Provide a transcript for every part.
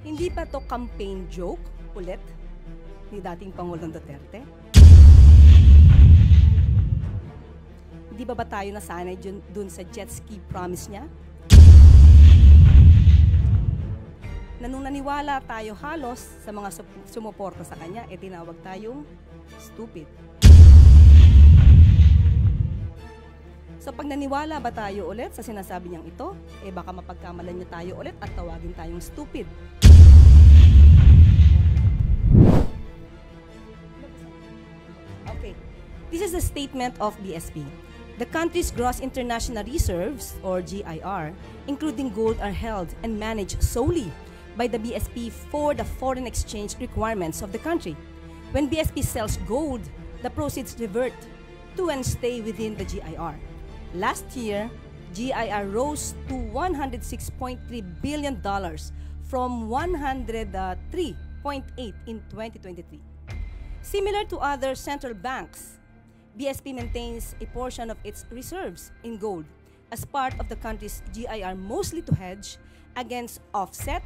Hindi ba to campaign joke ulit ni dating Pangulong Duterte? Hindi ba tayo nasanay dun sa jet ski promise niya? Na nung naniwala tayo halos sa mga sumuporta sa kanya, tinawag tayong stupid. So pag naniwala ba tayo ulit sa sinasabi niyang ito, baka mapagkamalan niyo tayo ulit at tawagin tayong stupid. Okay, this is a statement of BSP. The country's gross international reserves, or GIR, including gold, are held and managed solely by the BSP for the foreign exchange requirements of the country. When BSP sells gold, the proceeds revert to and stay within the GIR. Last year, GIR rose to $106.3 billion from $103.8 in 2023. Similar to other central banks, BSP maintains a portion of its reserves in gold as part of the country's GIR, mostly to hedge against offset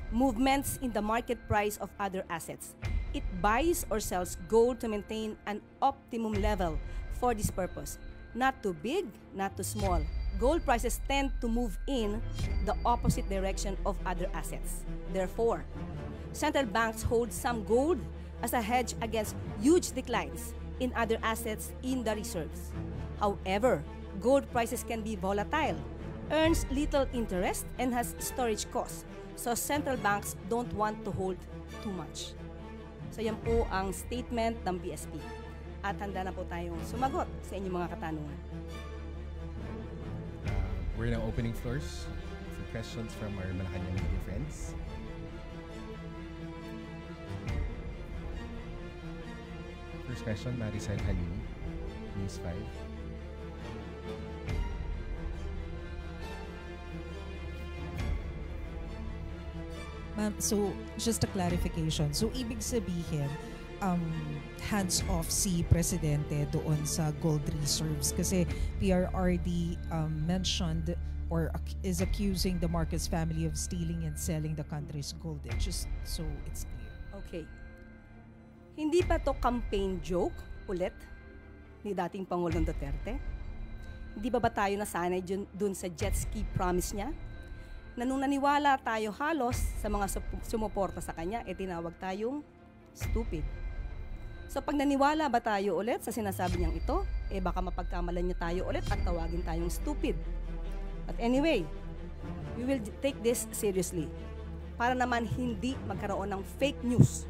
movements in the market price of other assets. It buys or sells gold to maintain an optimum level for this purpose. Not too big, not too small. Gold prices tend to move in the opposite direction of other assets. Therefore, central banks hold some gold as a hedge against huge declines in other assets in the reserves. However, gold prices can be volatile, earns little interest, and has storage costs. So central banks don't want to hold too much. So yan po ang statement ng BSP. At handa na po tayong sumagot sa inyong mga katanungan. We're now opening floors for questions from our Malacanang media friends. First question, Maricel Halim, News 5. Ma'am, so just a clarification. So ibig sabihin, hands-off si Presidente doon sa gold reserves kasi PRRD mentioned or is accusing the Marcos family of stealing and selling the country's gold. Just so it's clear. Okay. Hindi pa to campaign joke ulit ni dating Pangulong Duterte? Hindi ba tayo nasanay dun sa jet ski promise niya? Na nung naniwala tayo halos sa mga sumuporta sa kanya, tinawag tayong stupid. So pag naniwala ba tayo ulit sa sinasabi niyang ito, baka mapagkamalan niyo tayo ulit at tawagin tayong stupid. But anyway, we will take this seriously para naman hindi magkaroon ng fake news,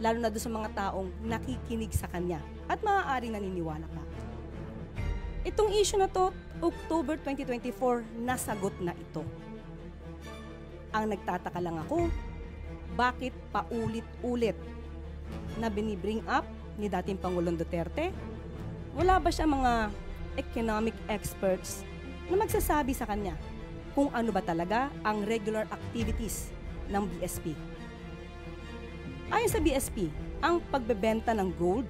lalo na doon sa mga taong nakikinig sa kanya at maaaring naniniwala pa. Itong issue na to, October 2024, nasagot na ito. Ang nagtataka lang ako, bakit paulit-ulit na binibring up ni dating Pangulong Duterte? Wala ba siya mga economic experts na magsasabi sa kanya kung ano ba talaga ang regular activities ng BSP? Ayon sa BSP, ang pagbebenta ng gold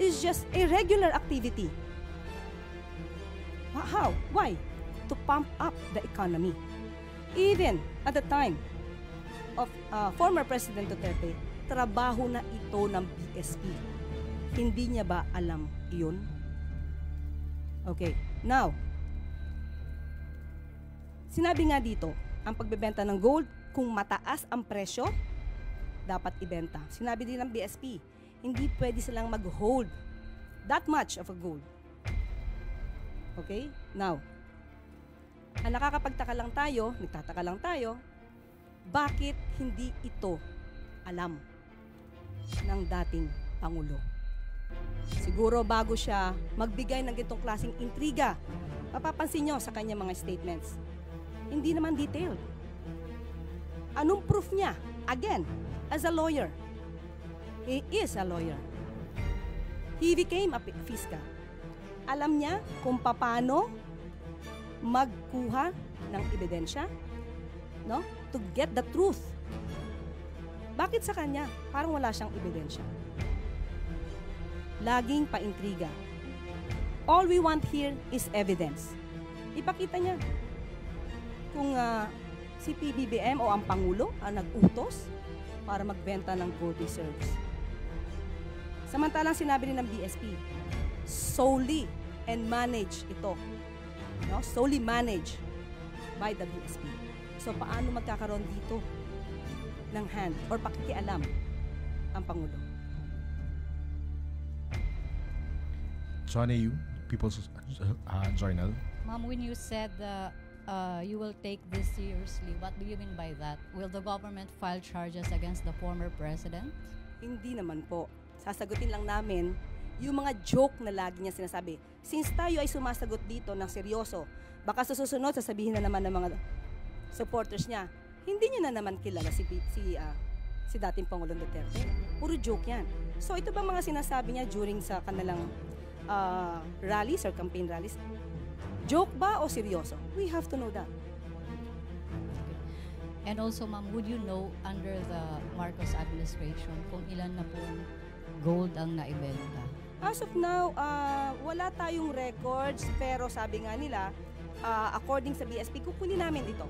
is just a regular activity. How? Why? To pump up the economy. Even at the time of former President Duterte, trabaho na ito ng BSP. Hindi niya ba alam iyon? Okay, now, sinabi nga dito, ang pagbebenta ng gold, kung mataas ang presyo, dapat ibenta. Sinabi din ng BSP, hindi pwede silang mag-hold that much of a gold. Okay, now, ang nagtataka lang tayo, bakit hindi ito alam ng dating Pangulo? Siguro bago siya magbigay ng ganitong klaseng intriga, mapapansin nyo sa kanyang mga statements, hindi naman detailed. Anong proof niya? Again, as a lawyer. He is a lawyer. He became a fiscal. Alam niya kung paano magkuha ng ebidensya, no? To get the truth. Bakit sa kanya parang wala siyang ebidensya? Laging paintriga. All we want here is evidence. Ipakita niya kung Si PBBM o ang Pangulo ang nag-utos para magbenta ng gold reserves. Samantalang sinabi rin ng BSP, solely and manage ito. No? Solely managed by the BSP. So paano magkakaroon dito ng hand or pakikialam ang Pangulo? John A.U., People's Journal. Ma'am, when you said you will take this seriously, what do you mean by that? Will the government file charges against the former president? Hindi naman po. Sasagutin lang namin yung mga joke na lagi niya sinasabi. Since tayo ay sumasagot dito ng seryoso, baka sa susunod sasabihin na naman ng mga supporters niya, hindi niya na naman kilala si dating Pangulong Duterte. Puro joke yan. So ito ba mga sinasabi niya during sa kanilang rallies or campaign rallies? Joke ba o seryoso? We have to know that. And also, ma'am, would you know under the Marcos administration kung ilan na pong gold ang naibenta? As of now, wala tayong records, pero sabi nga nila, according sa BSP, kukunin namin ito.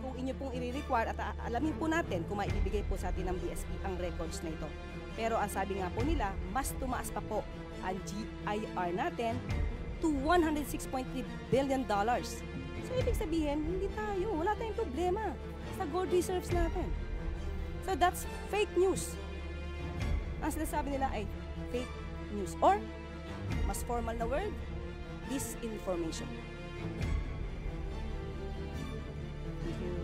Kung inyo pong i-require at alamin po natin kung maibibigay po sa atin ng BSP ang records na ito. Pero ang sabi nga po nila, mas tumaas pa po ang GIR natin to $106.3 billion. So ibig sabihin, hindi tayo, wala tayong problema sa gold reserves natin. So that's fake news. Ang sinasabi nila ay fake news or mas formal na word, disinformation. Thank you.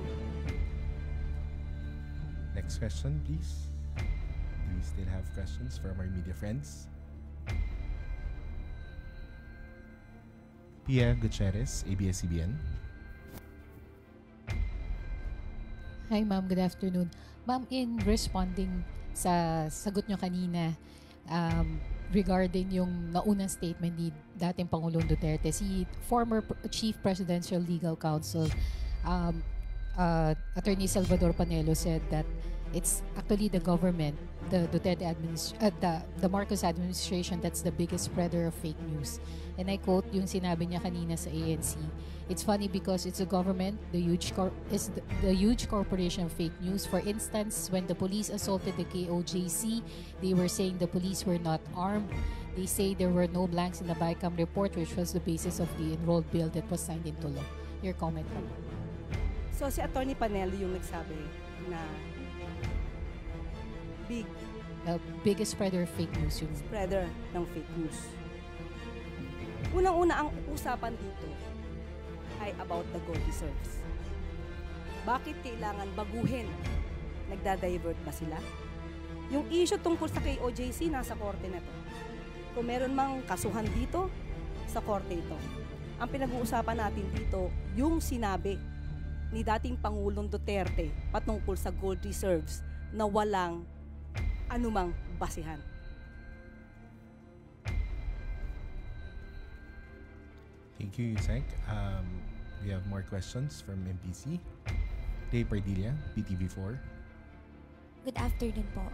Next question, please. Do we still have questions from our media friends? Pia Gutierrez, ABS-CBN. Hi ma'am, good afternoon. Ma'am, in responding sa sagot nyo kanina regarding yung naunang statement ni dating Pangulong Duterte, si former Chief Presidential Legal Counsel Attorney Salvador Panelo said that it's actually the government, the Duterte the Marcos administration that's the biggest spreader of fake news. And I quote yung sinabi niya kanina sa ANC. It's funny because it's the government, the huge corporation of fake news. For instance, when the police assaulted the KOJC, they were saying the police were not armed. They say there were no blanks in the BICAM report, which was the basis of the enrolled bill that was signed into law. Your comment, ma'am. So si Attorney Panelo yung nagsabi na the biggest spreader of fake news yung spreader ng fake news. Unang-una, ang usapan dito ay about the gold reserves. Bakit kailangan baguhin? Nagda-divert ba sila? Yung issue tungkol sa KOJC, nasa korte na to. Kung meron mang kasuhan dito, sa korte ito. Ang pinag-uusapan natin dito, yung sinabi ni dating Pangulong Duterte patungkol sa gold reserves na walang anumang basihan. Thank you, Yusek. We have more questions from MPC. Ray Pardilla, PTV4. Good afternoon po,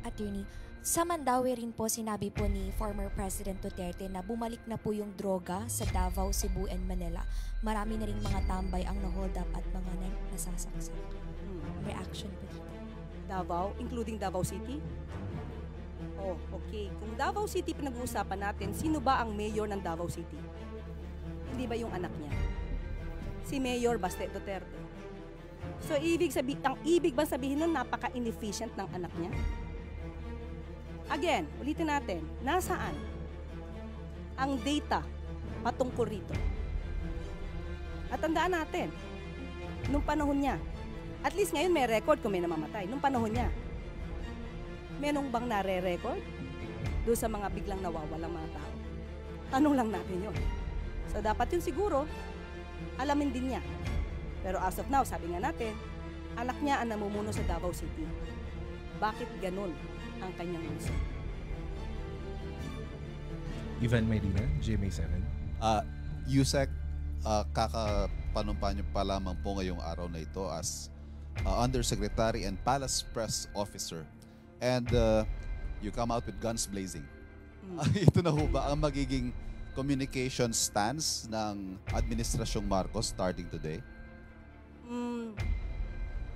Attorney. Sa Mandaue rin po sinabi po ni former President Duterte na bumalik na po yung droga sa Davao, Cebu, and Manila. Marami na rin mga tambay ang na-hold up at mga nasasaksak. Reaction po dito. Davao, including Davao City? Oh, okay. Kung Davao City pinag-uusapan natin, sino ba ang mayor ng Davao City? Hindi ba yung anak niya? Si Mayor Baste Duterte. So, ang ibig ba sabihin nun, napaka-inefficient ng anak niya? Again, ulitin natin, nasaan ang data patungkol rito? At tandaan natin, nung panahon niya, at least ngayon may record kung may namamatay, nung panahon niya, menong bang nare-record doon sa mga biglang nawawalang mga tao? Tanong lang natin yun. So, dapat yun siguro, alamin din niya. Pero as of now, sabi nga natin, anak niya ang namumuno sa Davao City. Bakit ganun ang kanyang gusto? Ivan Medina, GMA7. Yusek, kakapanumpa niyo pa lamang po ngayong araw na ito as Undersecretary and Palace Press Officer. And you come out with guns blazing. Ito na ho ba ang magiging communication stance ng Administrasyong Marcos starting today?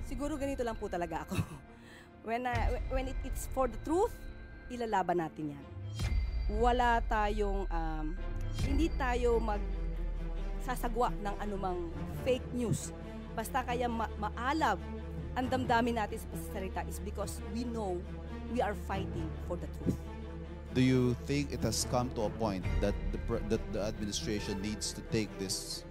Siguro ganito lang po talaga ako. When it's for the truth, ilalaban natin yan. Wala tayong, hindi tayo magsasagwa ng anumang fake news. Basta kaya maalab ang damdamin natin sa pasasalita is because we know we are fighting for the truth. Do you think it has come to a point that the administration needs to take this,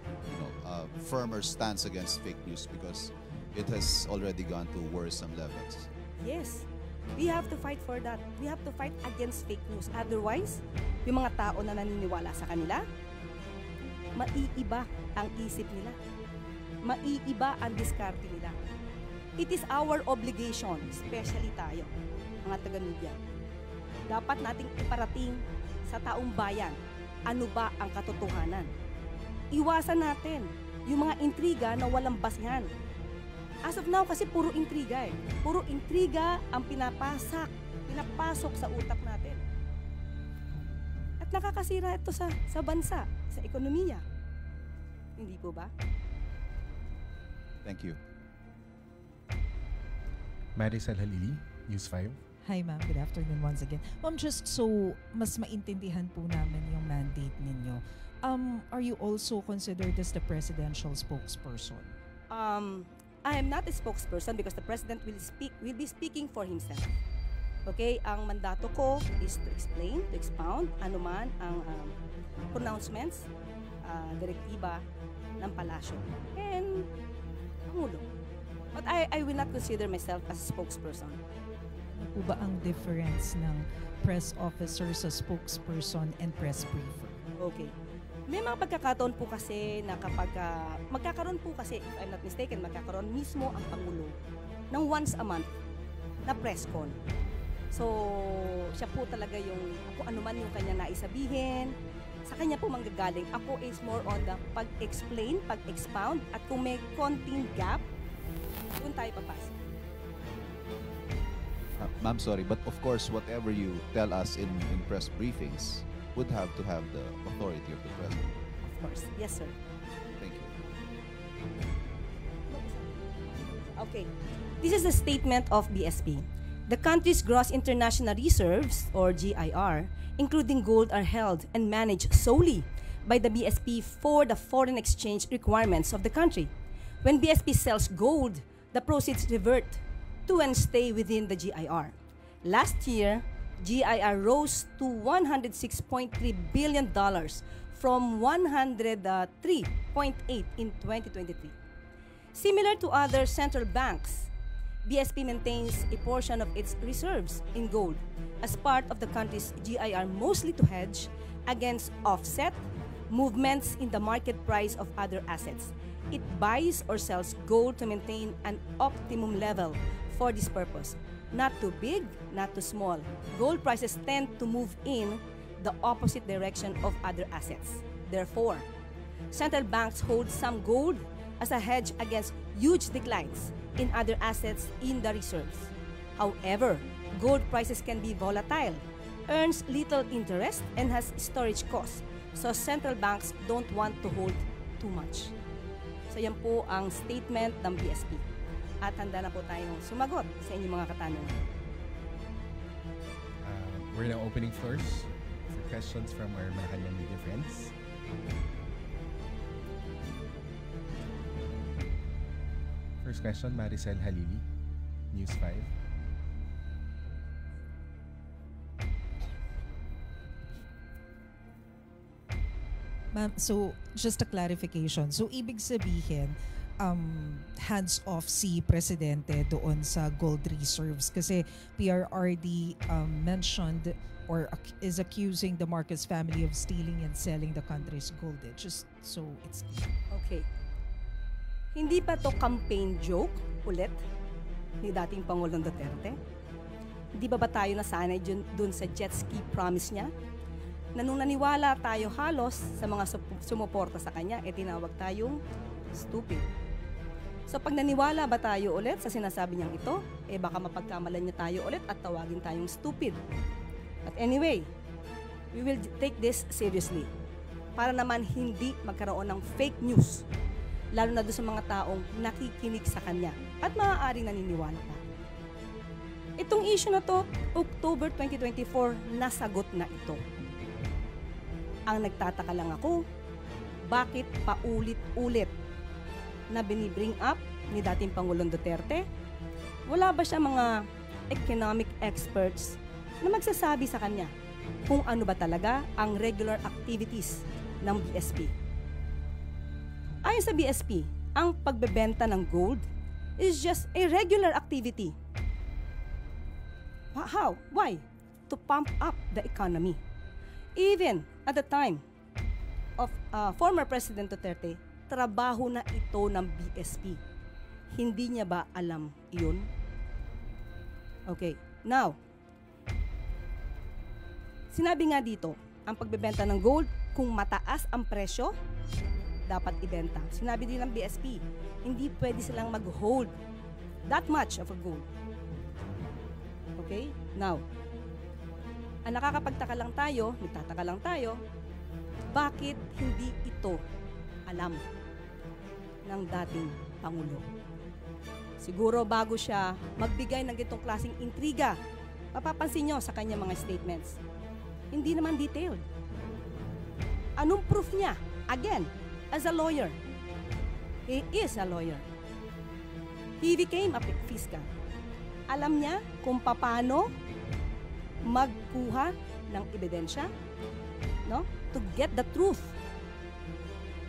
firmer stance against fake news because it has already gone to worrisome levels? Yes. We have to fight for that. We have to fight against fake news. Otherwise, yung mga tao na naniniwala sa kanila, maiiba ang isip nila. Maiiba ang diskarte nila. It is our obligation, especially tayo, mga taga-media. Dapat nating iparating sa taong bayan ano ba ang katotohanan. Iwasan natin yung mga intriga na walang basihan. As of now, kasi puro intriga eh. Puro intriga ang pinapasok sa utak natin. At nakakasira ito sa bansa, sa ekonomiya. Hindi po ba? Thank you. Maricel Halili, News 5. Hi ma'am, good afternoon once again. Ma'am, just so mas maintindihan po namin yung mandate ninyo, are you also considered as the presidential spokesperson? I am not a spokesperson because the president will be speaking for himself. Okay, ang mandato ko is to explain, to expound anuman ang pronouncements, direktiba ng palasyo and Pangulo. But I will not consider myself as a spokesperson. Ano po ba ang difference ng press officer sa spokesperson and press briefer? Okay. May mga pagkakataon po kasi na kapag magkakaroon po kasi, if I'm not mistaken, magkakaroon mismo ang Pangulo ng once a month na press con. So, siya po talaga yung, kung ano man yung kanya naisabihin, sa kanya po manggagaling. Ako is more on the pag-explain, pag-expound, at kung may konting gap, doon tayo papasok. Ma'am, sorry, but of course, whatever you tell us in press briefings would have to have the authority of the president. Of course. Yes, sir. Thank you. Okay. This is a statement of BSP. The country's gross international reserves, or GIR, including gold, are held and managed solely by the BSP for the foreign exchange requirements of the country. When BSP sells gold, the proceeds revert to and stay within the GIR. Last year, GIR rose to $106.3 billion from $103.8 in 2023. Similar to other central banks, BSP maintains a portion of its reserves in gold as part of the country's GIR, mostly to hedge against offset movements in the market price of other assets. It buys or sells gold to maintain an optimum level for this purpose. Not too big, not too small. Gold prices tend to move in the opposite direction of other assets. Therefore, central banks hold some gold as a hedge against huge declines in other assets in the reserves. However, gold prices can be volatile, earns little interest, and has storage costs. So central banks don't want to hold too much. So yan po ang statement ng BSP. At handa na po tayong sumagot sa inyong mga katanungan. We're now opening floors for questions from our Malacanang media friends. First question, Maricel Halili, News 5. Ma'am, so just a clarification. So ibig sabihin, hands off si Presidente doon sa gold reserves kasi PRRD mentioned or is accusing the Marcos family of stealing and selling the country's gold. Just so it's clear. Okay. Hindi pa to campaign joke ulit ni dating Pangulong Duterte? Hindi ba tayo nasanay dun sa jet ski promise niya? Na nung naniwala tayo halos sa mga sumuporta sa kanya, tinawag tayong stupid. So pag naniwala ba tayo ulit sa sinasabi niyang ito, baka mapagkamalan niya tayo ulit at tawagin tayong stupid. But anyway, we will take this seriously para naman hindi magkaroon ng fake news, lalo na doon sa mga taong nakikinig sa kanya. at maaaring naniniwala pa. Itong issue na to, October 2024, nasagot na ito. Ang nagtataka lang ako, bakit paulit-ulit na binibring up ni dating Pangulong Duterte? Wala ba siya mga economic experts na magsasabi sa kanya kung ano ba talaga ang regular activities ng BSP? Ayon sa BSP, ang pagbebenta ng gold is just a regular activity. How? Why? To pump up the economy. Even at the time of former President Duterte, trabaho na ito ng BSP. Hindi niya ba alam iyon? Okay, now, sinabi nga dito, ang pagbebenta ng gold, kung mataas ang presyo, dapat ibenta. Sinabi din ng BSP, hindi pwede silang mag-hold that much of a gold. Okay? Now, ang nakakapagtaka lang tayo, nagtataka lang tayo, bakit hindi ito alam ng dating Pangulo? Siguro bago siya magbigay ng ganitong klaseng intriga, mapapansin nyo sa kanya mga statements, hindi naman detailed. Anong proof niya? Again, as a lawyer. He is a lawyer. He became a fiscal. Alam niya kung paano magkuha ng ebidensya, no? To get the truth.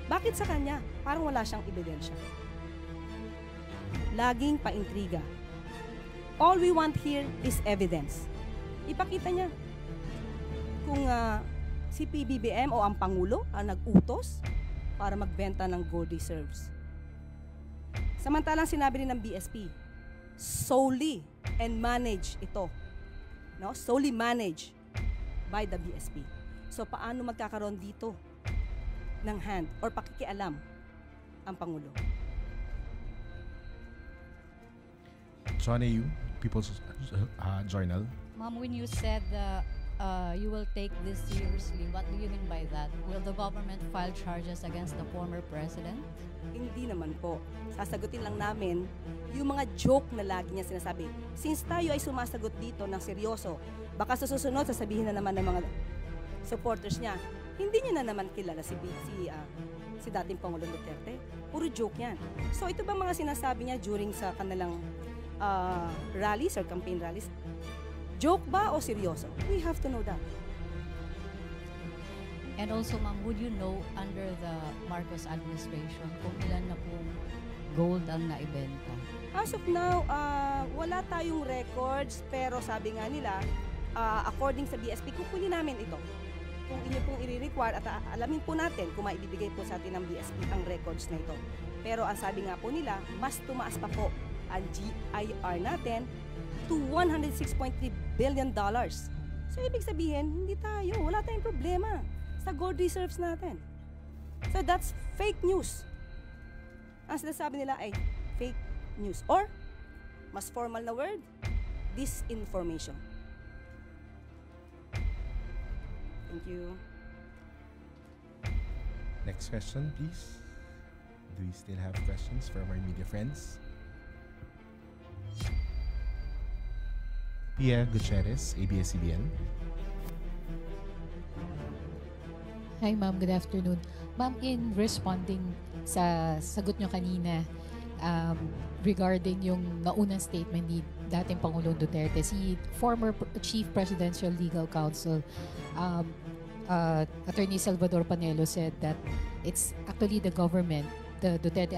Bakit sa kanya? Parang wala siyang ebidensya. Laging paintriga. All we want here is evidence. Ipakita niya kung si PBBM o ang Pangulo ang nag-utos para magbenta ng gold reserves. Samantalang sinabi rin ng BSP, solely and manage ito. No? Solely managed by the BSP. So paano magkakaroon dito ng hand or pakikialam ang Pangulo? John A.U., People's Journal. Ma'am, when you said you will take this seriously, what do you mean by that? Will the government file charges against the former president? Hindi naman po. Sasagutin lang namin yung mga joke na lagi niya sinasabi. Since tayo ay sumasagot dito ng seryoso, baka sa susunod sasabihin na naman ng mga supporters niya, hindi niya na naman kilala si dating Pangulong Duterte. Puro joke yan. So ito ba mga sinasabi niya during sa kanilang rallies or campaign rallies? Joke ba o seryoso? We have to know that. And also, ma'am, would you know under the Marcos administration kung ilan na pong gold ang naibenta? As of now, wala tayong records, pero sabi nga nila, according sa BSP, kukunin namin ito. Kung inyo pong i-require at alamin po natin kung maibibigay po sa atin ng BSP ang records na ito. Pero ang sabi nga po nila, mas tumaas pa po ang GIR natin to $106.3 billion. So, ibig sabihin, hindi tayo, wala tayong problema sa gold reserves natin. So, that's fake news. Ang sinasabi nila ay fake news. Or, mas formal na word, disinformation. Thank you. Next question, please. Do we still have questions from our media friends? Pia Gutierrez, ABS-CBN. Hi ma'am, good afternoon. Ma'am, in responding sa sagot nyo kanina regarding yung naunang statement ni dating Pangulong Duterte, si former Chief Presidential Legal Counsel Attorney Salvador Panelo said that it's actually the government, the Duterte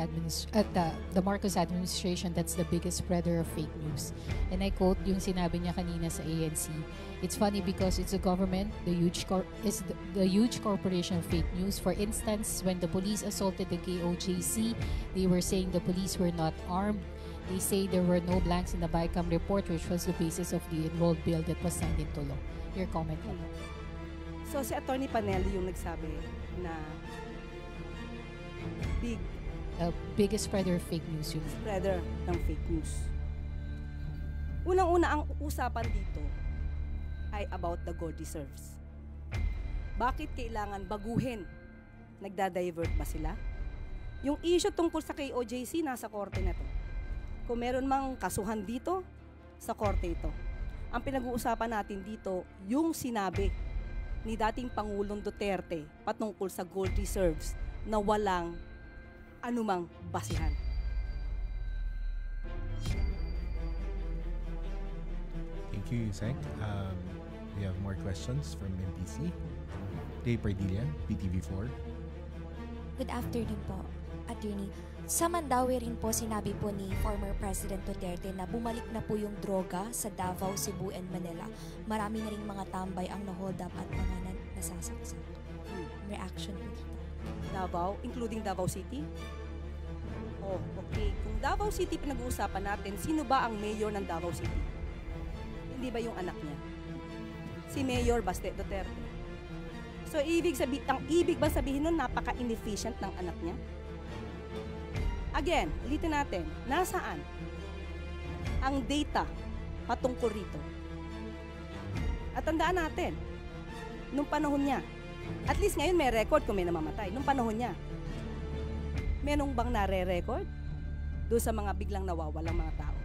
the Marcos administration that's the biggest spreader of fake news. And I quote yung sinabi niya kanina sa ANC, it's funny because it's the government, the huge corporation of fake news. For instance, when the police assaulted the KOJC, they were saying the police were not armed. They say there were no blanks in the BICAM report, which was the basis of the enrolled bill that was signed into law. Your comment on that? So, si Attorney Panelo yung nagsabi na biggest spreader of fake news yun. Spreader ng fake news. Unang-una, ang usapan dito ay about the gold reserves. Bakit kailangan baguhin? Nagda-divert ba sila? Yung issue tungkol sa KOJC, nasa korte na to. kung meron mang kasuhan dito, sa korte ito. Ang pinag-uusapan natin dito, yung sinabi ni dating Pangulong Duterte patungkol sa gold reserves na walang anumang basihan. Thank you, Yusek. We have more questions from MPC. Day Pardilla, PTV4. Good afternoon po, Attorney. Sa Mandaue rin po sinabi po ni former President Duterte na bumalik na po yung droga sa Davao, Cebu, and Manila. Marami na rin mga tambay ang na-hold up at mga nasasaksak. Reaction po dito. Davao, including Davao City? Oh, okay. Kung Davao City pinag-uusapan natin, sino ba ang mayor ng Davao City? Hindi ba yung anak niya? Si Mayor Baste Duterte. So, ang ibig ba sabihin nun, napaka-inefficient ng anak niya? Again, ulitin natin, nasaan ang data patungkol rito? At tandaan natin, nung panahon niya, at least ngayon may record kung may namamatay, nung panahon niya, menong bang nare-record doon sa mga biglang nawawalang mga tao?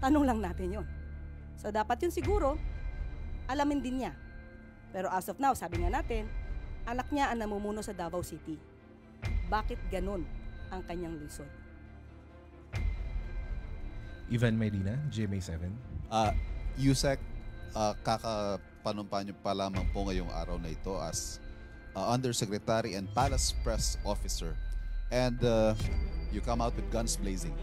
Tanong lang natin yon. So, dapat yun siguro, alamin din niya. Pero as of now, sabi nga natin, anak niya ang namumuno sa Davao City. Bakit ganun ang kanyang lungsod? Ivan Medina, GMA7. Yusek, kakapanumpa niyo pa lamang po ngayong araw na ito as Undersecretary and Palace Press Officer. And you come out with guns blazing.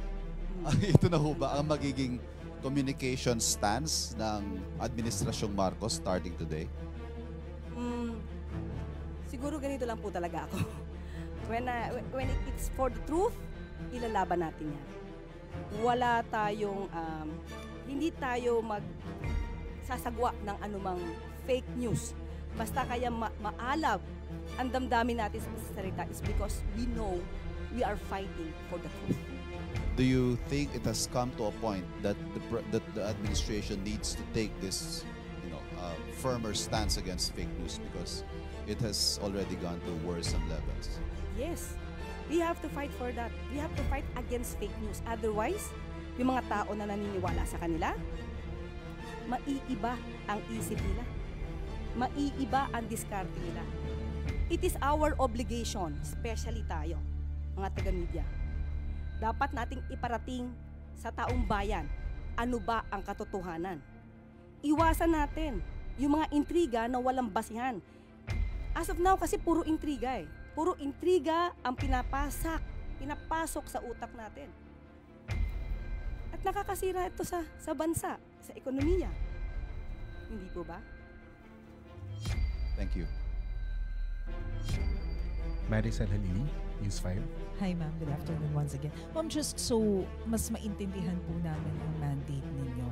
Ito na ho ba ang magiging communication stance ng Administrasyong Marcos starting today? Siguro ganito lang po talaga ako. When it's for the truth, ilalaban natin yan. Wala tayong, hindi tayo magsasagwa ng anumang fake news. Basta kaya maalab ang damdamin natin sa salita is because we know we are fighting for the truth. Do you think it has come to a point that the administration needs to take this, firmer stance against fake news because it has already gone to worrisome levels? Yes. We have to fight for that. We have to fight against fake news. Otherwise, yung mga tao na naniniwala sa kanila, maiiba ang isip nila. Maiiba ang diskarte nila. It is our obligation, especially tayo, mga taga-media. Dapat nating iparating sa taong bayan, ano ba ang katotohanan. Iwasan natin yung mga intriga na walang basihan. As of now, kasi puro intriga eh. Puro intriga ang pinapasok sa utak natin. At nakakasira ito sa bansa, sa ekonomiya. Hindi po ba? Thank you. Maricel Halili, News 5. Hi ma'am, good afternoon once again. Ma'am, just so mas maintindihan po namin ang mandate ninyo,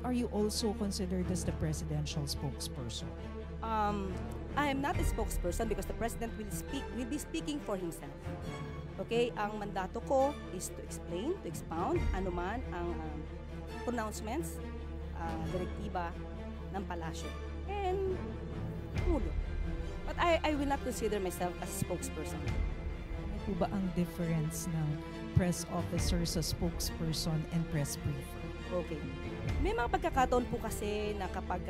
are you also considered as the presidential spokesperson? I am not a spokesperson because the president will be speaking for himself. Okay, ang mandato ko is to explain, to expound anuman ang pronouncements, direktiba ng palasyo and Pangulo. But I will not consider myself as a spokesperson. Ano po ba ang difference ng press officer sa spokesperson and press briefer? Okay. May mga pagkakataon po kasi na kapag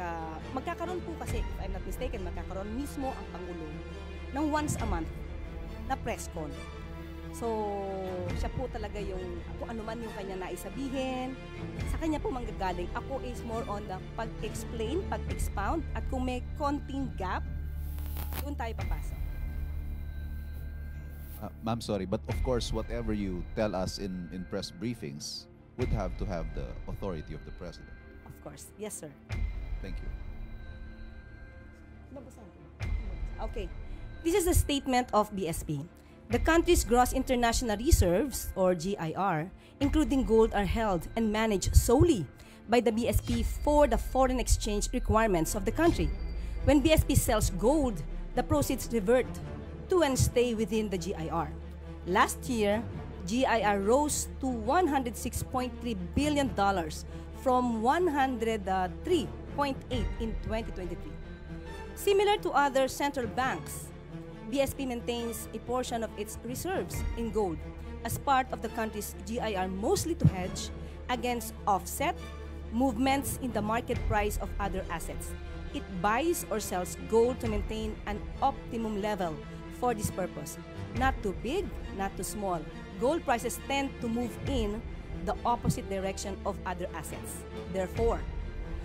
magkakaroon po kasi, if I'm not mistaken, magkakaroon mismo ang Pangulo ng once a month na press con. So, siya po talaga yung, kung ano man yung kanya naisabihin, sa kanya po manggagaling. Ako is more on the pag-explain, pag-expound, at kung may konting gap, doon tayo papasok. Ma'am, sorry, but of course, whatever you tell us in press briefings would have to have the authority of the president. Of course. Yes, sir. Thank you. Okay. This is a statement of BSP. The country's gross international reserves, or GIR, including gold, are held and managed solely by the BSP for the foreign exchange requirements of the country. When BSP sells gold, the proceeds revert to and stay within the GIR. Last year, GIR rose to $106.3 billion from $103.8 in 2023. Similar to other central banks, BSP maintains a portion of its reserves in gold as part of the country's GIR, mostly to hedge against offset movements in the market price of other assets. It buys or sells gold to maintain an optimum level for this purpose. Not too big, not too small. Gold prices tend to move in the opposite direction of other assets. Therefore,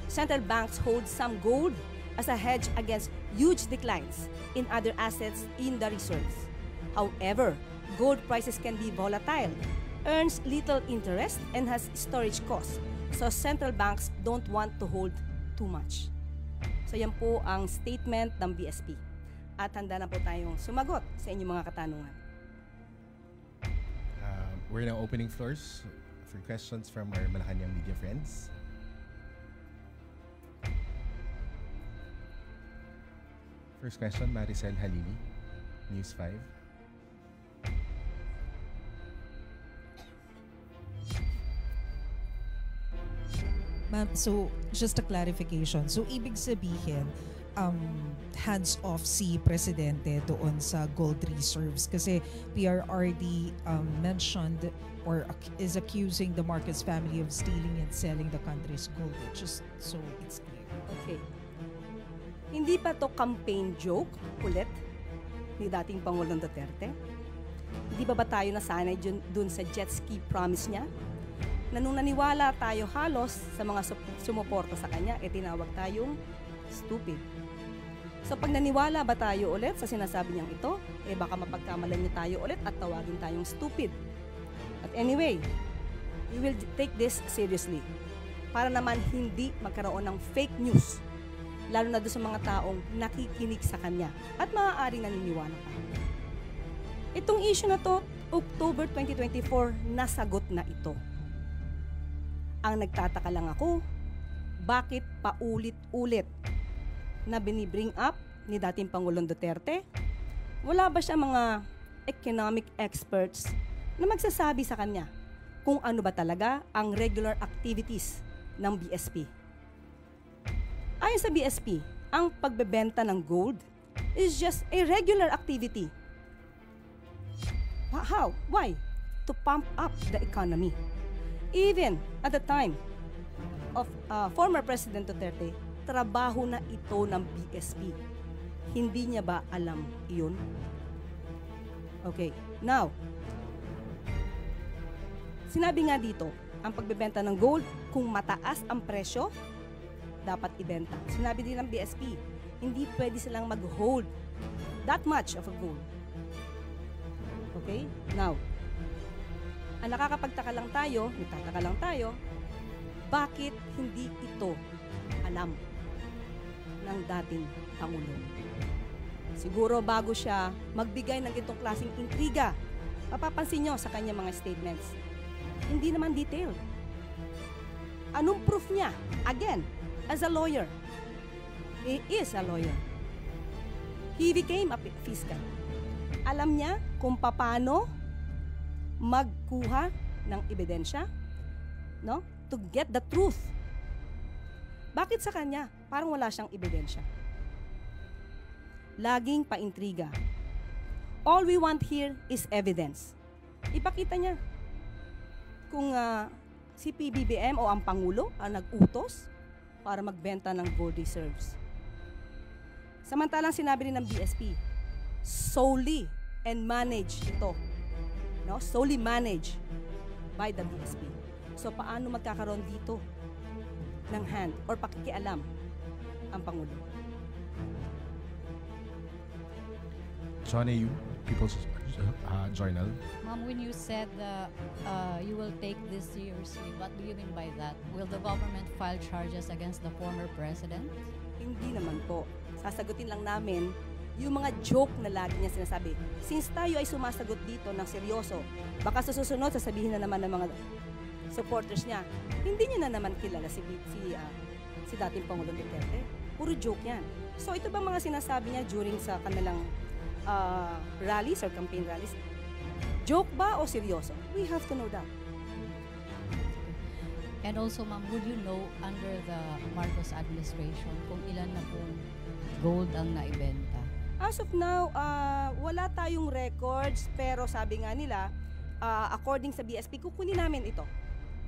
central banks hold some gold as a hedge against huge declines in other assets in the reserves. However, gold prices can be volatile, earns little interest, and has storage costs. So central banks don't want to hold too much. So yan po ang statement ng BSP. At handa na po tayong sumagot sa inyong mga katanungan. We're now opening floors for questions from our Malacanang media friends. First question, Maricel Halili, News 5. Ma'am, so just a clarification. So ibig sabihin, hands-off si Presidente doon sa gold reserves kasi PRRD mentioned or is accusing the Marcos family of stealing and selling the country's gold. Just so it's clear. Okay. Hindi pa to campaign joke ulit ni dating Pangulong Duterte? Hindi ba tayo nasanay dun sa jet ski promise niya? Na nung naniwala tayo halos sa mga sumuporta sa kanya, tinawag tayong stupid. So pag naniwala ba tayo ulit sa sinasabi niyang ito, baka mapagkamalan niyo tayo ulit at tawagin tayong stupid. But anyway, we will take this seriously para naman hindi magkaroon ng fake news, lalo na doon sa mga taong nakikinig sa kanya at maaaring naniniwala pa. Itong issue na to, October 2024, nasagot na ito. Ang nagtataka lang ako, bakit paulit-ulit na binibring up ni dating Pangulong Duterte? Wala ba siya mga economic experts na magsasabi sa kanya kung ano ba talaga ang regular activities ng BSP? Ayon sa BSP, ang pagbebenta ng gold is just a regular activity. How? Why? To pump up the economy. Even at the time of former President Duterte, trabaho na ito ng BSP. Hindi niya ba alam iyon? Okay, now, sinabi nga dito, ang pagbebenta ng gold, kung mataas ang presyo, dapat ibenta. Sinabi din ng BSP, hindi pwede silang mag-hold that much of a gold. Okay, now, ang nakakapagtaka lang tayo, nagtataka lang tayo, bakit hindi ito alam ng dating Pangulo? Siguro bago siya magbigay ng itong klaseng intriga, mapapansin nyo sa kanyang mga statements, hindi naman detailed. Anong proof niya? Again, as a lawyer, he is a lawyer. He became a fiscal. Alam niya kung paano magkuha ng ebidensya, no? To get the truth. Bakit sa kanya parang wala siyang ebidensya? Laging paintriga. All we want here is evidence. Ipakita niya kung si PBBM o ang Pangulo ang nag-utos para magbenta ng gold reserves. Samantalang sinabi rin ng BSP, solely and manage ito. No? Solely managed by the BSP. So, paano magkakaroon dito ng hand or pakikialam ang Pangulo? John A.U., People's Journal. Ma'am, when you said you will take this seriously, what do you mean by that? Will the government file charges against the former president? Hindi naman po. Sasagutin lang namin yung mga joke na lagi niya sinasabi. Since tayo ay sumasagot dito ng seryoso, baka sa susunod sasabihin na naman ng mga supporters niya, hindi niya na naman kilala si dating Pangulong Duterte. Puro joke yan. So ito ba mga sinasabi niya during sa kanilang rallies or campaign rallies? Joke ba o seryoso? We have to know that. And also, ma'am, would you know under the Marcos administration kung ilan na pong gold ang naibenta? As of now, wala tayong records, pero sabi nga nila, according sa BSP, kukunin namin ito.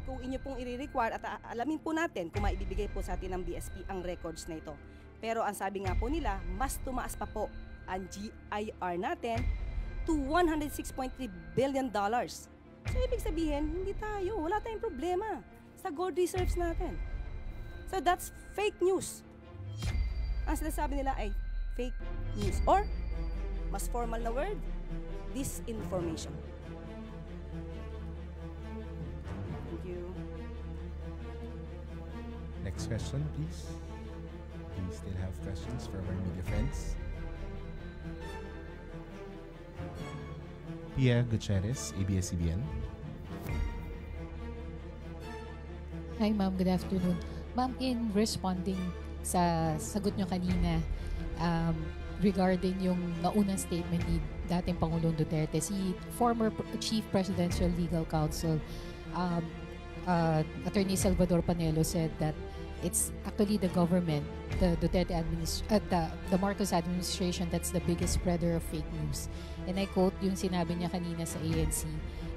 Kung inyo pong i-require at alamin po natin kung maibibigay po sa atin ng BSP ang records na ito. Pero ang sabi nga po nila, mas tumaas pa po ang GIR natin to $106.3 billion. So, ibig sabihin, hindi tayo, wala tayong problema sa gold reserves natin. So, that's fake news. Ang sinasabi nila ay fake news. Or, mas formal na word, disinformation. Thank you. Next question, please. Do we still have questions from our media friends? Pia Gutierrez, ABS-CBN. Hi ma'am, good afternoon. Ma'am, in responding sa sagot nyo kanina regarding yung naunang statement ni dating Pangulong Duterte, si former Chief Presidential Legal Counsel Attorney Salvador Panelo said that it's actually the government, the Duterte the Marcos administration that's the biggest spreader of fake news. And I quote yung sinabi niya kanina sa ANC,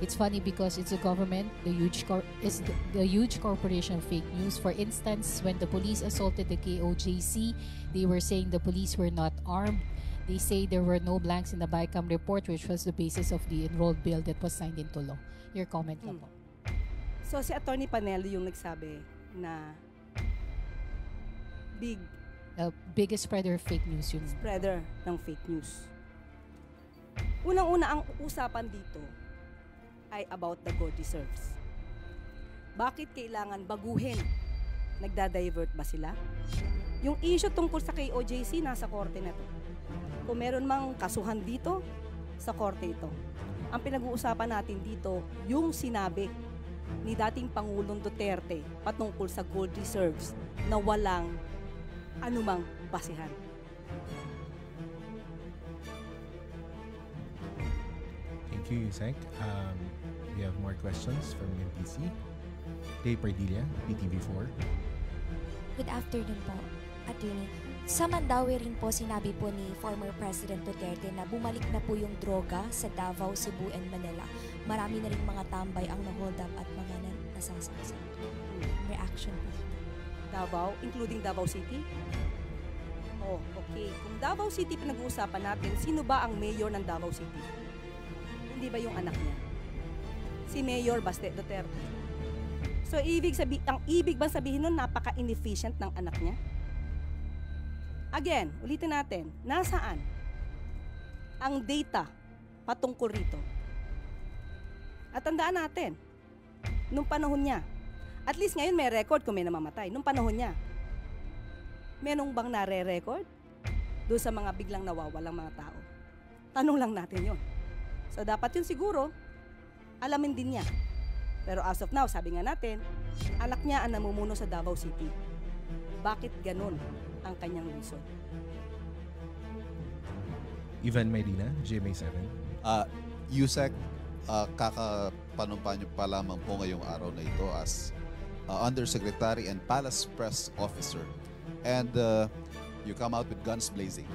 "It's funny because it's the government, the huge corporation of fake news. For instance, when the police assaulted the KOJC, they were saying the police were not armed. They say there were no blanks in the BICAM report, which was the basis of the enrolled bill that was signed into law." Your comment na po. So, si Attorney Panelo yung nagsabi na Biggest spreader of fake news yun. Spreader ng fake news. Unang-una, ang usapan dito ay about the gold reserves. Bakit kailangan baguhin? Nagda-divert ba sila? Yung issue tungkol sa KOJC, nasa korte na to. Kung meron mang kasuhan dito, sa korte ito. Ang pinag-uusapan natin dito, yung sinabi ni dating Pangulong Duterte patungkol sa gold reserves na walang anumang basihan. Thank you, Yusek. We have more questions from MPC. Day Pardilla, PTV4. Good afternoon po, Attorney. Sa Mandaue rin po sinabi po ni former President Duterte na bumalik na po yung droga sa Davao, Cebu, and Manila. Marami na rin mga tambay ang na-hold up at mga nasasaksan. Reaction po. Davao, including Davao City? Oh, okay. Kung Davao City pinag-uusapan natin, sino ba ang mayor ng Davao City? Hindi ba yung anak niya? Si Mayor Baste Duterte. So, ang ibig bang sabihin nun, napaka-inefficient ng anak niya? Again, ulitin natin, nasaan ang data patungkol rito? At tandaan natin, nung panahon niya, at least ngayon may record kung may namamatay. Nung panahon niya, merong bang nare-record doon sa mga biglang nawawalang mga tao? Tanong lang natin yon. So dapat yun siguro, alamin din niya. Pero as of now, sabi nga natin, anak niya ang namumuno sa Davao City. Bakit ganun ang kanyang reason? Ivan Medina, GMA7. Yusek, kakapanumpa niyo pa lamang po ngayong araw na ito as Undersecretary and Palace Press Officer. And you come out with guns blazing.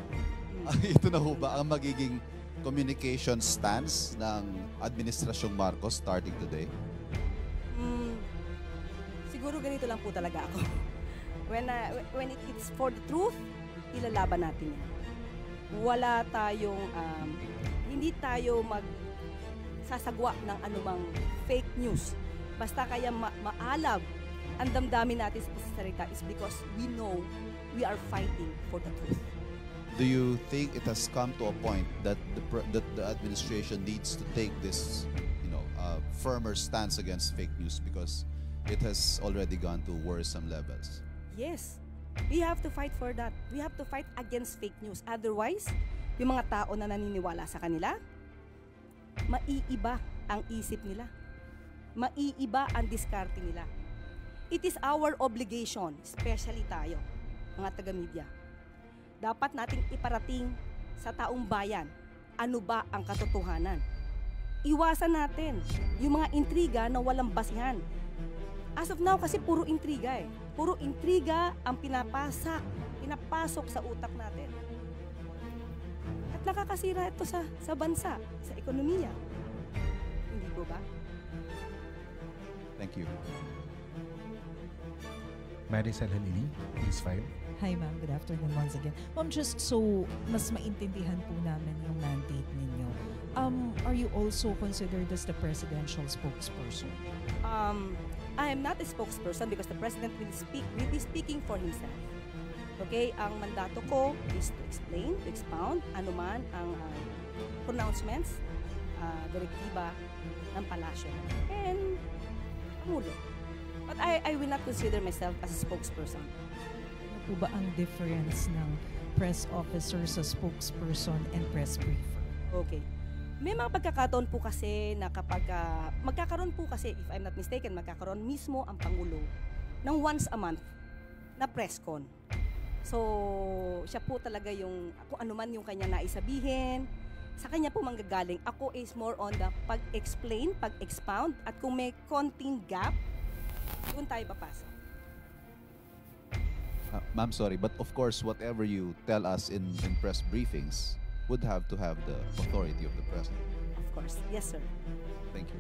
Ito na ho ba ang magiging communication stance ng Administrasyong Marcos starting today? Siguro ganito lang po talaga ako. When it's for the truth, ilalaban natin yan. Wala tayong, hindi tayo magsasagwa ng anumang fake news. Basta kaya maalab ang damdamin natin sa salita is because we know we are fighting for the truth. Do you think it has come to a point that the administration needs to take this, firmer stance against fake news because it has already gone to worrisome levels? Yes. We have to fight for that. We have to fight against fake news. Otherwise, yung mga tao na naniniwala sa kanila, maiiba ang isip nila. Maiiba ang diskarte nila. It is our obligation, especially tayo, mga taga-media. Dapat nating iparating sa taong bayan, ano ba ang katotohanan. Iwasan natin yung mga intriga na walang basihan. As of now, kasi puro intriga eh. Puro intriga ang pinapasok sa utak natin. At nakakasira ito sa bansa, sa ekonomiya. Hindi po ba? Thank you. Maricel Halili, News 5. Hi ma'am, good afternoon once again. Ma'am, just so mas maintindihan po namin yung mandate ninyo, are you also considered as the presidential spokesperson? I am not a spokesperson because the president will be speaking for himself. Okay, ang mandato ko is to explain, to expound anuman ang pronouncements, direktiba ng palasyo and Pangulo. But I will not consider myself as a spokesperson. Ano po ba ang difference ng press officer sa spokesperson and press briefer? Okay. May mga pagkakataon po kasi na kapag magkakaroon po kasi, if I'm not mistaken, magkakaroon mismo ang Pangulo ng once a month na press con. So, siya po talaga yung, kung ano man yung kanya naisabihin, sa kanya po manggagaling. Ako is more on the pag-explain, pag-expound, at kung may konting gap, doon tayo papasok. Ma'am, sorry, but of course, whatever you tell us in press briefings would have to have the authority of the president. Of course. Yes, sir. Thank you.